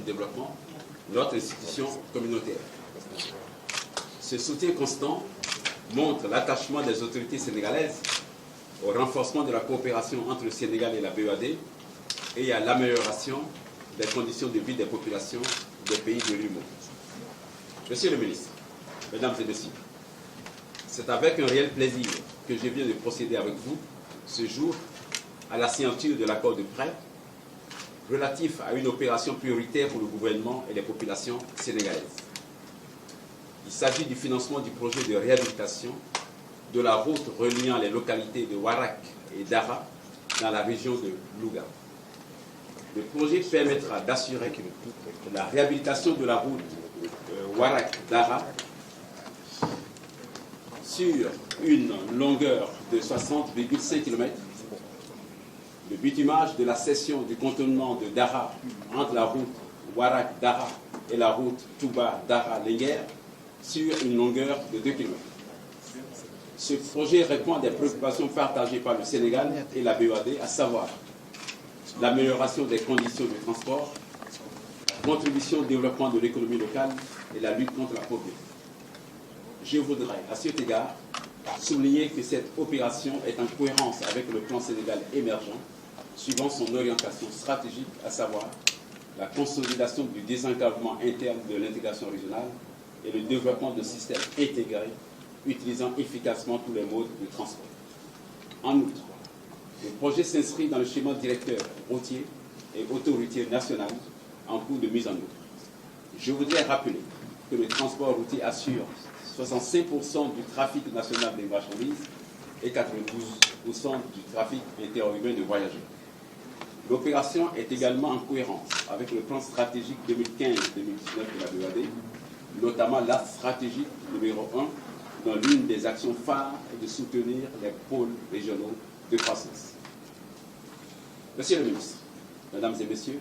développement, notre institution communautaire. Ce soutien constant montre l'attachement des autorités sénégalaises au renforcement de la coopération entre le Sénégal et la BEAD et à l'amélioration des conditions de vie des populations des pays de l'UMO. Monsieur le ministre, Mesdames et Messieurs, c'est avec un réel plaisir que je viens de procéder avec vous ce jour à la signature de l'accord de prêt relatif à une opération prioritaire pour le gouvernement et les populations sénégalaises. Il s'agit du financement du projet de réhabilitation de la route reliant les localités de Warak et Dara dans la région de Louga. Le projet permettra d'assurer la réhabilitation de la route Warak-Dara sur une longueur de 60,5 km, le bitumage de la section du contournement de Dara entre la route Warak-Dara et la route Touba-Dara-Linguère sur une longueur de 2 km. Ce projet répond à des préoccupations partagées par le Sénégal et la BEAD, à savoir l'amélioration des conditions de transport, la contribution au développement de l'économie locale et la lutte contre la pauvreté. Je voudrais, à cet égard, souligner que cette opération est en cohérence avec le plan Sénégal émergent, suivant son orientation stratégique, à savoir la consolidation du désenclavement interne de l'intégration régionale et le développement de systèmes intégrés utilisant efficacement tous les modes de transport. En outre, le projet s'inscrit dans le schéma directeur routier et autoroutier national en cours de mise en œuvre. Je voudrais rappeler que le transport routier assure 65% du trafic national des marchandises et 92% du trafic interurbain de voyageurs. L'opération est également en cohérence avec le plan stratégique 2015-2019 de la BEAD, notamment l'axe stratégique numéro 1, dont l'une des actions phares est de soutenir les pôles régionaux de croissance. Monsieur le ministre, Mesdames et Messieurs,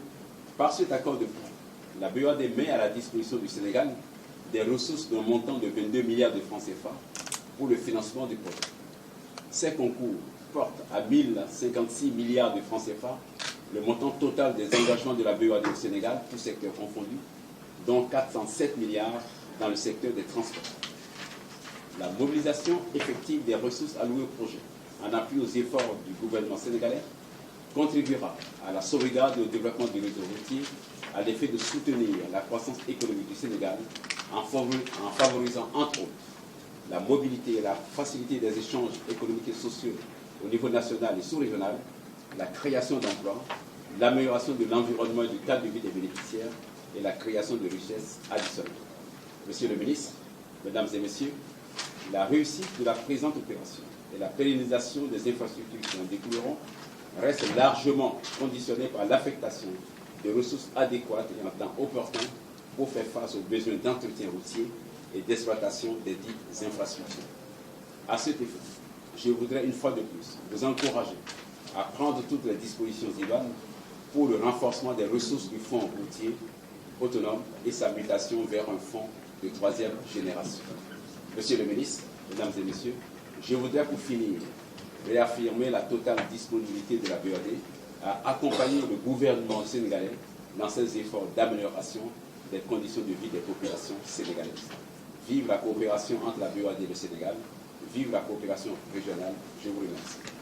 par cet accord de prêt, la BEAD met à la disposition du Sénégal des ressources d'un montant de 22 milliards de francs CFA pour le financement du projet. Ces concours portent à 1056 milliards de francs CFA le montant total des engagements de la BEAD au Sénégal, tous secteurs confondus, dont 407 milliards dans le secteur des transports. La mobilisation effective des ressources allouées au projet, en appui aux efforts du gouvernement sénégalais, contribuera à la sauvegarde et au développement du réseau routier à l'effet de soutenir la croissance économique du Sénégal en favorisant entre autres la mobilité et la facilité des échanges économiques et sociaux au niveau national et sous-régional, la création d'emplois, l'amélioration de l'environnement et du cadre de vie des bénéficiaires et la création de richesses additionnelles. Monsieur le ministre, Mesdames et Messieurs, la réussite de la présente opération et la pérennisation des infrastructures qui en découleront reste largement conditionnée par l'affectation de ressources adéquates et en temps opportun pour faire face aux besoins d'entretien routier et d'exploitation des dites infrastructures. À cet effet, je voudrais une fois de plus vous encourager à prendre toutes les dispositions idoines pour le renforcement des ressources du fonds routier autonome et sa mutation vers un fonds de troisième génération. Monsieur le ministre, Mesdames et Messieurs, je voudrais pour finir réaffirmer la totale disponibilité de la BEAD à accompagner le gouvernement sénégalais dans ses efforts d'amélioration des conditions de vie des populations sénégalaises. Vive la coopération entre la BEAD et le Sénégal, vive la coopération régionale. Je vous remercie.